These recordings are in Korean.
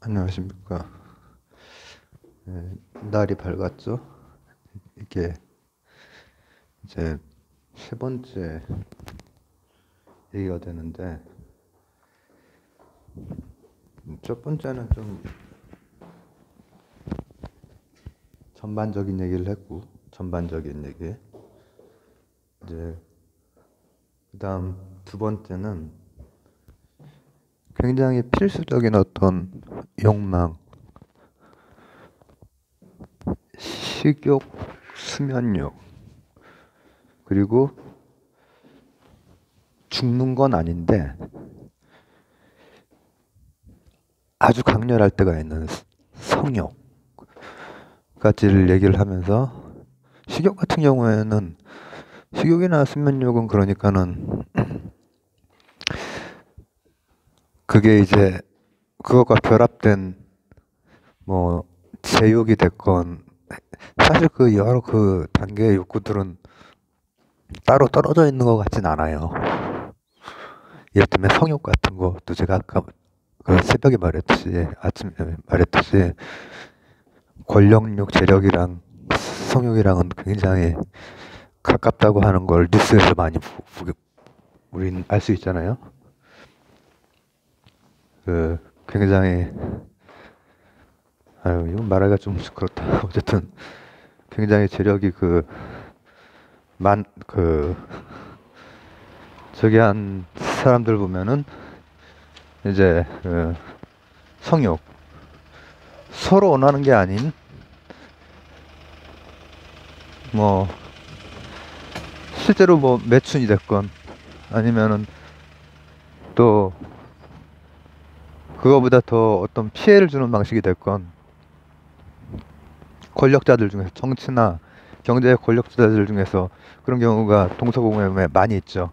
안녕하십니까. 네, 날이 밝았죠? 이게 이제 세 번째 얘기가 되는데, 첫 번째는 좀 전반적인 얘기를 했고, 전반적인 얘기. 이제 그다음 두 번째는 굉장히 필수적인 어떤 욕망, 식욕, 수면욕, 그리고 죽는 건 아닌데 아주 강렬할 때가 있는 성욕 까지를 얘기를 하면서, 식욕 같은 경우에는, 식욕이나 수면욕은 그러니까는 그게 이제 그것과 결합된 뭐 제욕이 됐건, 사실 그 여러 그 단계의 욕구들은 따로 떨어져 있는 것 같진 않아요. 예를 들면 성욕 같은 것도 제가 아까 그 새벽에 말했듯이, 아침에 말했듯이, 권력욕, 재력이랑 성욕이랑은 굉장히 가깝다고 하는 걸 뉴스에서 많이 우린 알 수 있잖아요. 그 굉장히, 아유 이건 말하기가 좀 그렇다. 어쨌든 굉장히 재력이 그 저기 한 사람들 보면은 이제 성욕, 서로 원하는 게 아닌 뭐 실제로 뭐 매춘이 됐건, 아니면은 또 그거보다 더 어떤 피해를 주는 방식이 됐건, 권력자들 중에서, 정치나 경제 권력자들 중에서 그런 경우가 동서고금에 많이 있죠.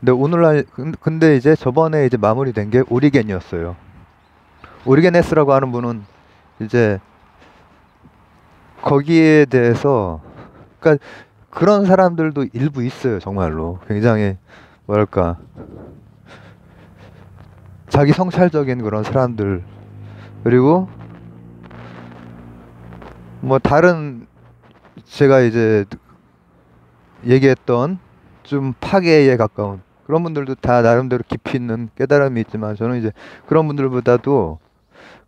근데 오늘날 근데 이제 저번에 이제 마무리된 게 오리겐이었어요. 오리게네스라고 하는 분은 이제 거기에 대해서, 그러니까 그런 사람들도 일부 있어요. 정말로 굉장히 뭐랄까, 자기 성찰적인 그런 사람들, 그리고 뭐 다른 제가 이제 얘기했던 좀 파괴에 가까운 그런 분들도 다 나름대로 깊이 있는 깨달음이 있지만, 저는 이제 그런 분들보다도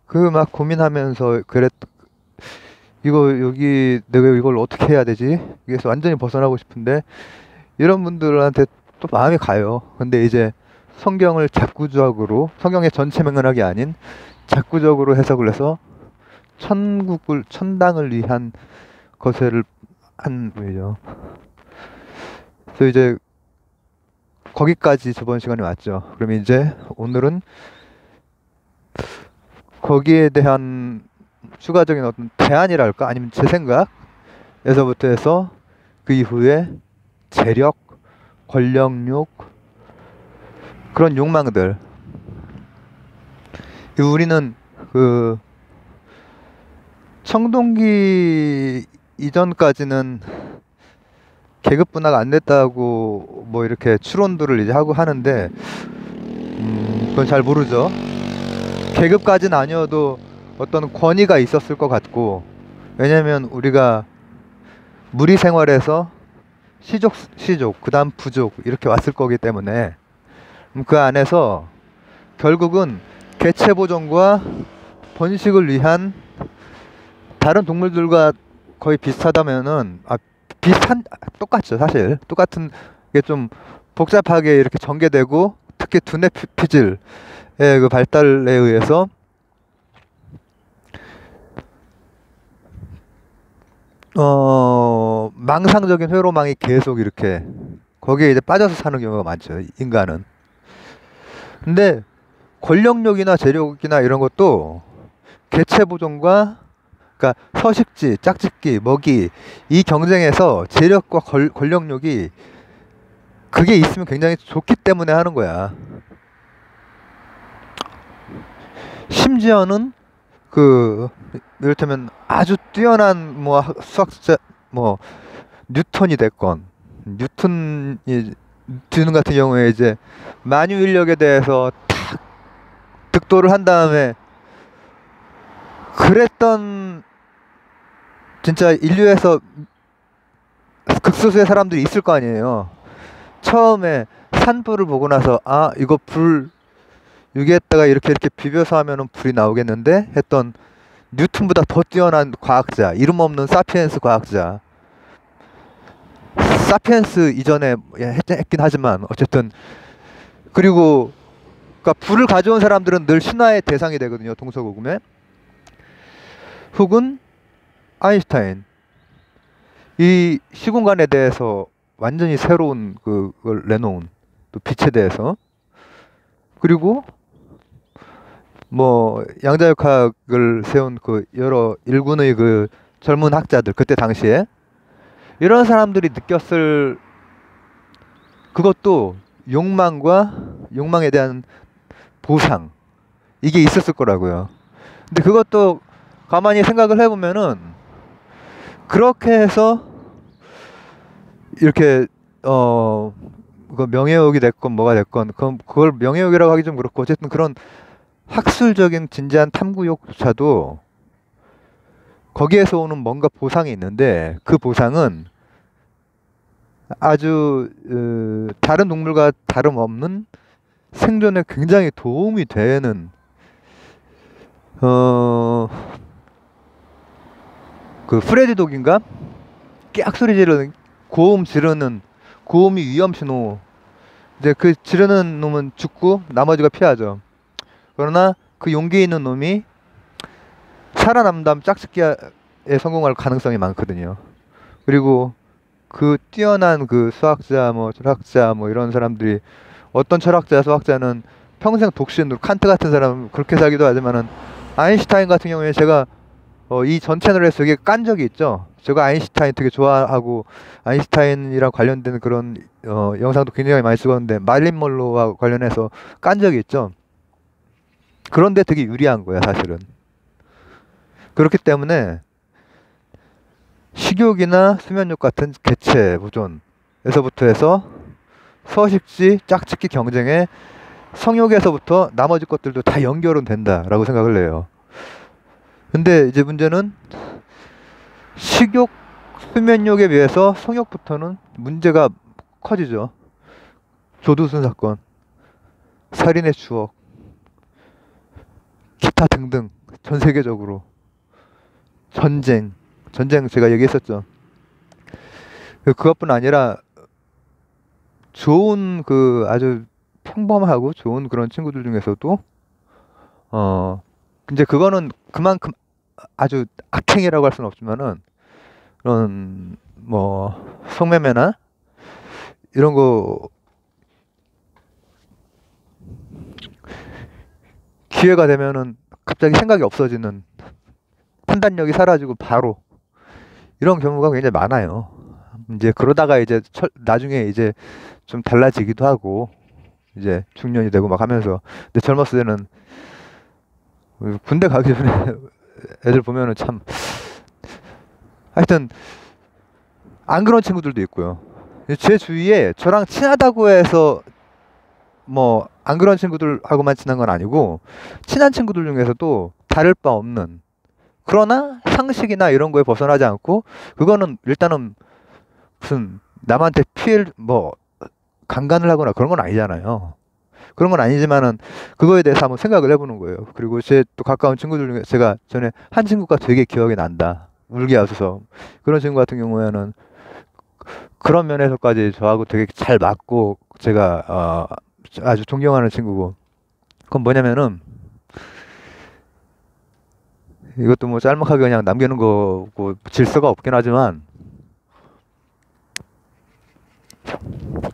그 막 고민하면서 이거 여기 내가 이걸 어떻게 해야 되지? 여기서 완전히 벗어나고 싶은데 이런 분들한테 또 마음이 가요. 근데 이제 성경을 작구적으로, 성경의 전체 맥락이 아닌 작구적으로 해석을 해서 천당을 위한 것을 한 분이죠. 그래서 이제 거기까지 저번 시간에 왔죠. 그럼 이제 오늘은 거기에 대한 추가적인 어떤 대안이랄까, 아니면 제 생각에서부터 해서 그 이후에 재력, 권력욕, 그런 욕망들, 우리는 그 청동기 이전까지는 계급 분화가 안 됐다고 뭐 이렇게 추론들을 이제 하고 하는데, 그건 잘 모르죠. 계급까지는 아니어도 어떤 권위가 있었을 것 같고, 왜냐면 우리가 무리 생활에서 시족, 그 다음 부족 이렇게 왔을 거기 때문에, 그 안에서 결국은 개체 보존과 번식을 위한, 다른 동물들과 거의 비슷하다면은, 똑같죠. 사실 똑같은 게 좀 복잡하게 이렇게 전개되고, 특히 두뇌 피질의 그 발달에 의해서 망상적인 회로망이 계속 이렇게 거기에 이제 빠져서 사는 경우가 많죠, 인간은. 근데 권력욕이나 재력이나 이런 것도 개체 보존과, 그러니까 서식지, 짝짓기, 먹이, 이 경쟁에서 재력과 권력욕이, 그게 있으면 굉장히 좋기 때문에 하는 거야. 심지어는 그 이를테면 아주 뛰어난 뭐 수학자, 뭐 뉴턴이 됐건, 뉴턴 같은 경우에 이제 만유 인력에 대해서 탁 득도를 한 다음에 그랬던 진짜 인류에서 극소수의 사람들이 있을 거 아니에요. 처음에 산불을 보고 나서 아 이거 불 여기에다가 이렇게 비벼서 하면은 불이 나오겠는데 했던 뉴턴보다 더 뛰어난 과학자, 이름 없는 사피엔스 과학자. 사피엔스 이전에 했긴 하지만 어쨌든. 그리고 그러니까 불을 가져온 사람들은 늘 신화의 대상이 되거든요. 동서고금에. 혹은 아인슈타인. 이 시공간에 대해서 완전히 새로운 그걸 내놓은 또 빛에 대해서. 그리고 뭐 양자역학을 세운 그 여러 일군의 그 젊은 학자들, 그때 당시에 이런 사람들이 느꼈을 그것도 욕망에 대한 보상, 이게 있었을 거라고요. 근데 그것도 가만히 생각을 해보면은 그렇게 해서 이렇게 그 명예욕이 됐건 뭐가 됐건 그걸 명예욕이라고 하기 좀 그렇고, 어쨌든 그런 학술적인 진지한 탐구욕조차도 거기에서 오는 뭔가 보상이 있는데, 그 보상은 아주 다른 동물과 다름없는 생존에 굉장히 도움이 되는 그 프레디 독인가? 깨악소리 지르는, 고음 지르는, 고음이 위험신호. 이제 그 지르는 놈은 죽고 나머지가 피하죠. 그러나 그 용기 있는 놈이 살아남다면 짝짓기에 성공할 가능성이 많거든요. 그리고 그 뛰어난 그 수학자, 뭐 철학자, 뭐 이런 사람들이, 어떤 철학자, 수학자는 평생 독신으로, 칸트 같은 사람은 그렇게 살기도 하지만은, 아인슈타인 같은 경우에 제가 이 전 채널에서 되게 깐 적이 있죠. 제가 아인슈타인 되게 좋아하고 아인슈타인이랑 관련된 그런 영상도 굉장히 많이 찍었는데, 마릴린 먼로와 관련해서 깐 적이 있죠. 그런데 되게 유리한 거야 사실은. 그렇기 때문에 식욕이나 수면욕 같은 개체 보존에서부터 해서 서식지, 짝짓기 경쟁에 성욕에서부터 나머지 것들도 다 연결은 된다라고 생각을 해요. 근데 이제 문제는 식욕, 수면욕에 비해서 성욕부터는 문제가 커지죠. 조두순 사건, 살인의 추억, 기타 등등 전 세계적으로 전쟁 제가 얘기했었죠. 그것뿐 아니라 좋은 그 아주 평범하고 좋은 그런 친구들 중에서도 이제 그거는 그만큼 아주 악행이라고 할 수는 없지만은, 그런 뭐 성매매나 이런 거 기회가 되면은 갑자기 생각이 없어지는, 판단력이 사라지고 바로, 이런 경우가 굉장히 많아요. 이제 그러다가 이제 나중에 이제 좀 달라지기도 하고, 이제 중년이 되고 막 하면서. 근데 젊었을 때는, 군대 가기 전에 애들 보면은 참, 하여튼 안 그런 친구들도 있고요. 제 주위에 저랑 친하다고 해서 뭐 안 그런 친구들하고만 친한 건 아니고, 친한 친구들 중에서도 다를 바 없는, 그러나 상식이나 이런 거에 벗어나지 않고, 그거는 일단은 무슨 남한테 뭐 강간을 하거나 그런 건 아니잖아요. 그런 건 아니지만은 그거에 대해서 한번 생각을 해보는 거예요. 그리고 제 또 가까운 친구들 중에 제가 전에 한 친구가 되게 기억이 난다, 울게 하셔서. 그런 친구 같은 경우에는 그런 면에서까지 저하고 되게 잘 맞고, 제가 아주 존경하는 친구고. 그건 뭐냐면은, 이것도 뭐 짤막하게 그냥 남기는 거고 질서가 없긴 하지만,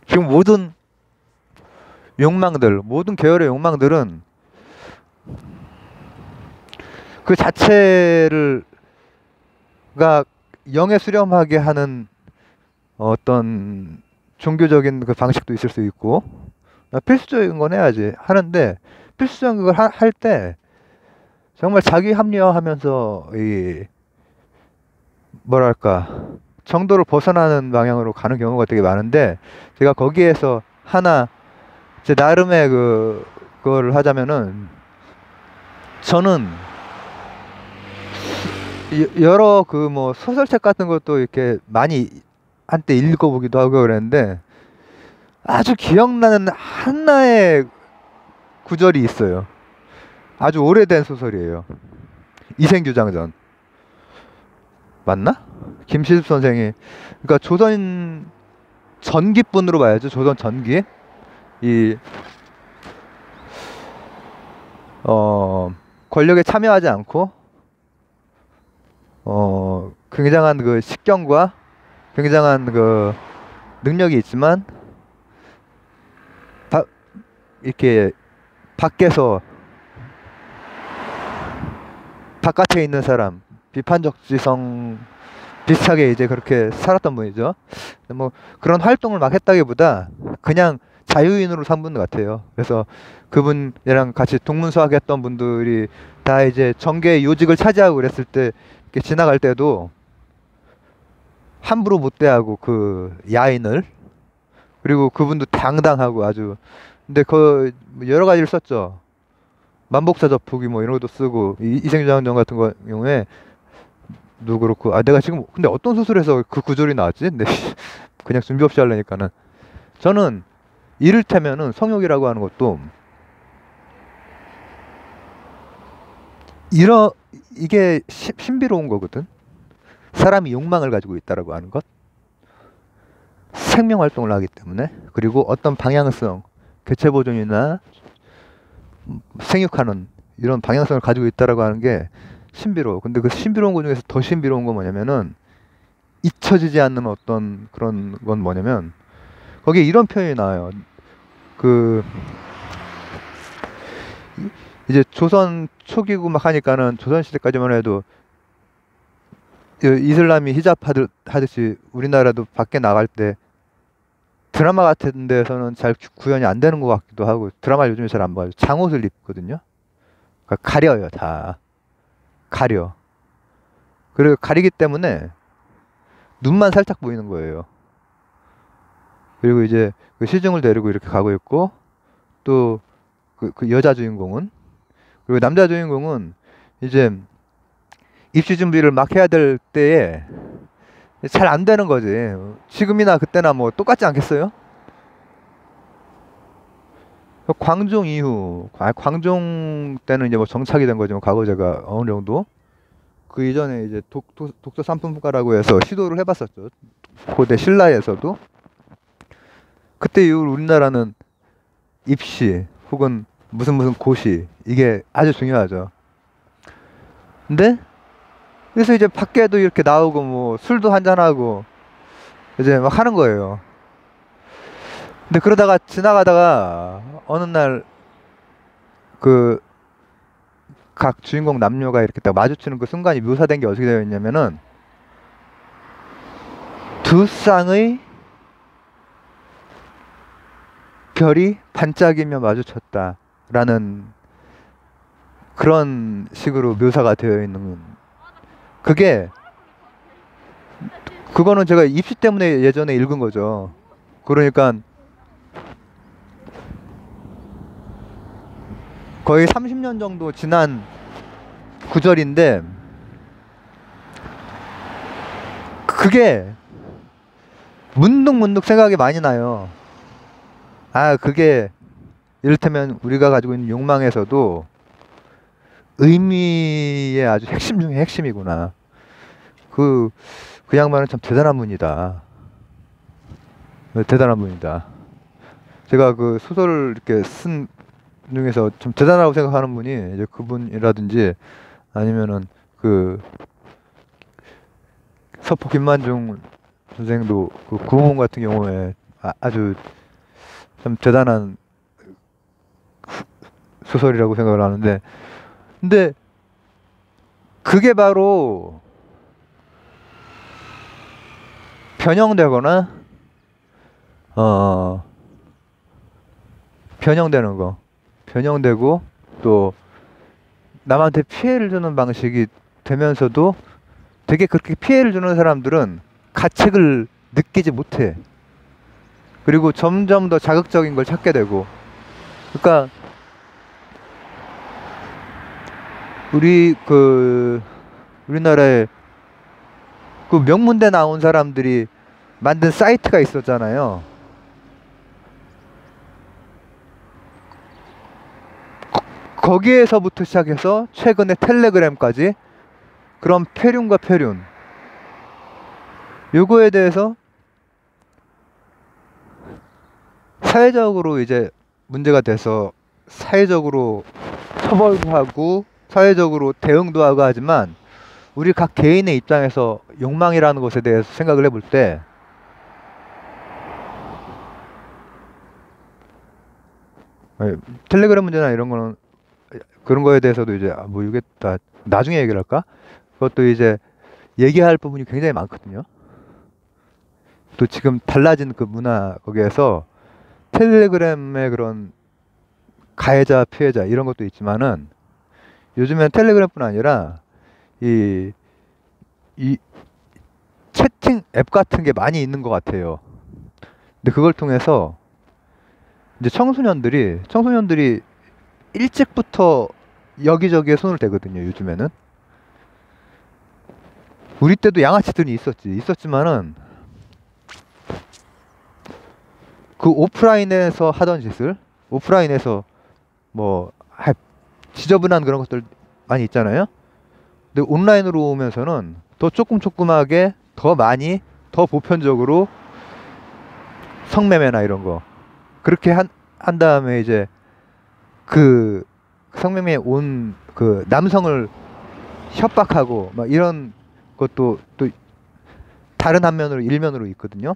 지금 모든 욕망들, 모든 계열의 욕망들은 그 자체를 가 영에 수렴하게 하는 어떤 종교적인 그 방식도 있을 수 있고, 필수적인 건 해야지 하는데, 필수적인 걸 할 때 정말 자기 합리화하면서 이 뭐랄까 정도를 벗어나는 방향으로 가는 경우가 되게 많은데, 제가 거기에서 하나 제 나름의 그거를 하자면은, 저는 여러 그 뭐 소설책 같은 것도 이렇게 많이 한때 읽어보기도 하고 그랬는데 아주 기억나는 하나의 구절이 있어요. 아주 오래된 소설이에요. 이생규장전. 맞나? 김시습 선생이, 그러니까 조선 전기분으로 봐야죠. 조선 전기. 이 권력에 참여하지 않고 굉장한 그 식견과 굉장한 그 능력이 있지만 이렇게 밖에서 바깥에 있는 사람, 비판적 지성 비슷하게 이제 그렇게 살았던 분이죠. 뭐 그런 활동을 막 했다기보다 그냥 자유인으로 산 분 같아요. 그래서 그분이랑 같이 동문서학했던 분들이 다 이제 정계 요직을 차지하고 그랬을 때 이렇게 지나갈 때도 함부로 못 대하고 그 야인을, 그리고 그분도 당당하고 아주, 근데 그 여러 가지를 썼죠. 만복사 접후기 뭐 이런 것도 쓰고, 이생장전 같은 경우에 도 그렇고. 아, 내가 지금 근데 어떤 소설에서 그 구절이 나왔지? 근데 그냥 준비 없이 하려니까는. 저는 이를테면은 성욕이라고 하는 것도 이게 신비로운 거거든. 사람이 욕망을 가지고 있다라고 하는 것, 생명 활동을 하기 때문에, 그리고 어떤 방향성, 개체 보존이나 생육하는 이런 방향성을 가지고 있다라고 하는 게 신비로워. 근데 그 신비로운 것 중에서 더 신비로운 건 뭐냐면은, 잊혀지지 않는 어떤 그런 건 뭐냐면, 거기에 이런 표현이 나와요. 그 이제 조선 초기고 막 하니까는, 조선 시대까지만 해도 이슬람이 히잡 하듯이 우리나라도 밖에 나갈 때 드라마 같은 데서는 잘 구현이 안 되는 것 같기도 하고, 드라마 요즘에 잘 안 봐요. 장옷을 입거든요. 그러니까 가려요, 다. 가려. 그리고 가리기 때문에 눈만 살짝 보이는 거예요. 그리고 이제 그 시중을 데리고 이렇게 가고 있고, 또 그 여자 주인공은, 그리고 남자 주인공은 이제 입시 준비를 막 해야 될 때에 잘 안 되는 거지. 지금이나 그때나 뭐 똑같지 않겠어요? 광종 이후, 광종 때는 이제 뭐 정착이 된 거죠. 과거 제가 어느 정도. 그 이전에 이제 독서 삼품가라고 해서 시도를 해봤었죠. 고대 신라에서도. 그때 이후로 우리나라는 입시 혹은 무슨 고시, 이게 아주 중요하죠. 근데 그래서 이제 밖에도 이렇게 나오고 뭐 술도 한잔하고 이제 막 하는 거예요. 근데 그러다가 지나가다가 어느 날 그 각 주인공 남녀가 이렇게 딱 마주치는 그 순간이 묘사된 게 어떻게 되어 있냐면은, 두 쌍의 별이 반짝이며 마주쳤다라는 그런 식으로 묘사가 되어 있는. 그거는 제가 입시 때문에 예전에 읽은 거죠. 그러니까 거의 30년 정도 지난 구절인데, 그게 문득문득 생각이 많이 나요. 아, 그게 이를테면 우리가 가지고 있는 욕망에서도 의미의 아주 핵심 중에 핵심이구나. 그 양반은 참 대단한 분이다. 대단한 분이다. 제가 그 소설을 이렇게 쓴 중에서 좀 대단하다고 생각하는 분이 이제 그분이라든지, 아니면은 그 서포 김만중 선생도 그 구호문 같은 경우에 아주 참 대단한 소설이라고 생각을 하는데, 근데 그게 바로 변형되거나 변형되는 거, 변형되고 또 남한테 피해를 주는 방식이 되면서도, 되게 그렇게 피해를 주는 사람들은 가책을 느끼지 못해. 그리고 점점 더 자극적인 걸 찾게 되고. 그러니까 우리 우리나라에 그 명문대 나온 사람들이 만든 사이트가 있었잖아요. 거기에서부터 시작해서 최근에 텔레그램까지 그런 표륜과 표륜 요거에 대해서 사회적으로 이제 문제가 돼서 사회적으로 처벌도 하고 사회적으로 대응도 하고 하지만 우리 각 개인의 입장에서 욕망이라는 것에 대해서 생각을 해볼 때 텔레그램 문제나 이런 거는 그런 거에 대해서도 이제 뭐 이게 다 나중에 얘기를 할까? 그것도 이제 얘기할 부분이 굉장히 많거든요. 또 지금 달라진 그 문화 거기에서 텔레그램의 그런 가해자, 피해자 이런 것도 있지만은 요즘엔 텔레그램뿐 아니라 이, 이 채팅 앱 같은 게 많이 있는 것 같아요. 근데 그걸 통해서 이제 청소년들이 일찍부터 여기저기에 손을 대거든요. 요즘에는 우리 때도 양아치들이 있었지만은 그 오프라인에서 하던 짓을 오프라인에서 뭐 지저분한 그런 것들 많이 있잖아요. 근데 온라인으로 오면서는 더 조금하게 더 많이 더 보편적으로 성매매나 이런 거 그렇게 한 다음에 이제 그 성매매에 온 그 남성을 협박하고 막 이런 것도 또 다른 한면으로 일면으로 있거든요.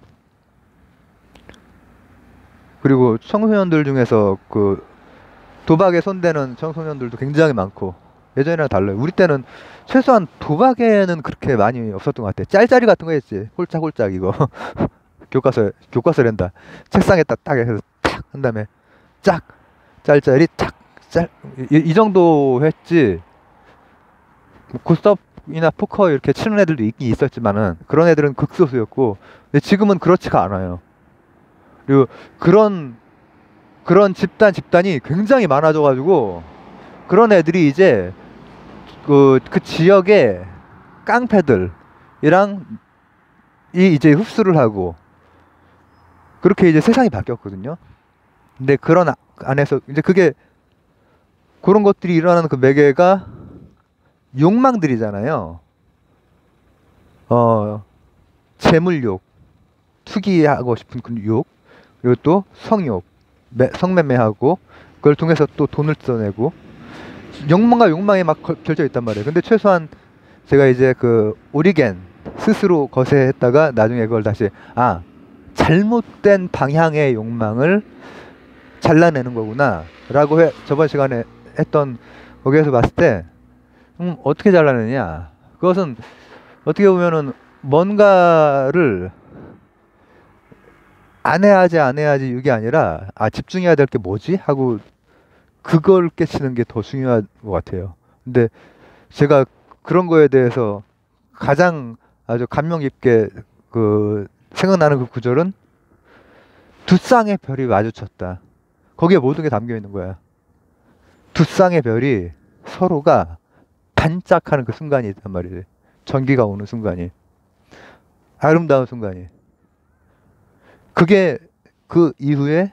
그리고 청소년들 중에서 그 도박에 손대는 청소년들도 굉장히 많고 예전이랑 달라요. 우리 때는 최소한 도박에는 그렇게 많이 없었던 것 같아요. 짤짤이 같은 거 했지. 홀짝홀짝 이거 교과서랜다. 책상에 딱 해서 탁 한 다음에 짝 짤짤이 이 정도 했지. 뭐 고스톱이나 포커 이렇게 치는 애들도 있긴 있었지만은 그런 애들은 극소수였고 근데 지금은 그렇지가 않아요. 그리고 그런 집단이 굉장히 많아져가지고 그런 애들이 이제 그 지역의 깡패들이랑 이제 흡수를 하고 그렇게 이제 세상이 바뀌었거든요. 근데 그런 안에서 이제 그게 그런 것들이 일어나는 그 매개가 욕망들이잖아요. 재물욕, 투기하고 싶은 그 욕, 그리고 또 성욕, 성매매하고 그걸 통해서 또 돈을 써내고 욕망과 욕망이 막 결져 있단 말이에요. 근데 최소한 제가 이제 그 오리겐 스스로 거세했다가 나중에 그걸 다시 잘못된 방향의 욕망을 잘라내는 거구나 라고 저번 시간에 했던 거기에서 봤을 때 어떻게 잘라내냐 그것은 어떻게 보면은 뭔가를 안 해야지 이게 아니라 집중해야 될 게 뭐지 하고 그걸 깨치는 게 더 중요한 것 같아요. 근데 제가 그런 거에 대해서 가장 아주 감명 깊게 생각나는 그 구절은 두 쌍의 별이 마주쳤다. 거기에 모든 게 담겨 있는 거야. 두 쌍의 별이 서로가 반짝하는 그 순간이 있단 말이지. 전기가 오는 순간이. 아름다운 순간이. 그게 그 이후에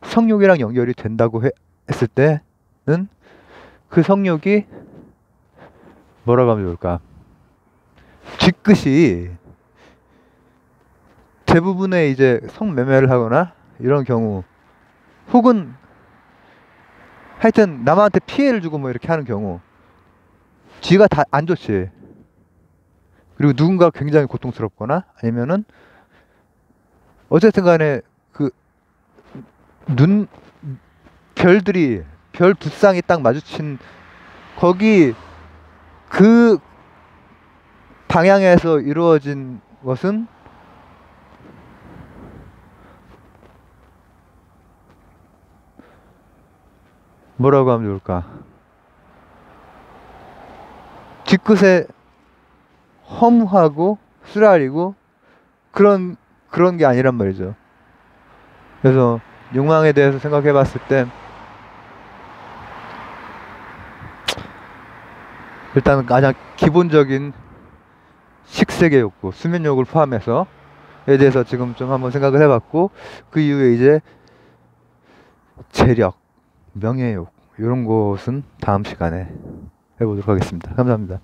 성욕이랑 연결이 된다고 했을 때는 그 성욕이 뭐라고 하면 좋을까? 뒤끝이 대부분의 이제 성매매를 하거나 이런 경우 혹은 하여튼 남한테 피해를 주고 뭐 이렇게 하는 경우 뒤가 다 안 좋지. 그리고 누군가 굉장히 고통스럽거나 아니면은 어쨌든 간에 별 두 쌍이 딱 마주친 거기 그 방향에서 이루어진 것은 뭐라고 하면 좋을까? 뒤끝에 허무하고 쓰라리고 그런 게 아니란 말이죠. 그래서 욕망에 대해서 생각해 봤을 때 일단 가장 기본적인 식세계 욕구, 수면 욕구를 포함해서에 대해서 지금 좀 한번 생각을 해봤고, 그 이후에 이제 재력, 명예욕 이런 것은 다음 시간에 해보도록 하겠습니다. 감사합니다.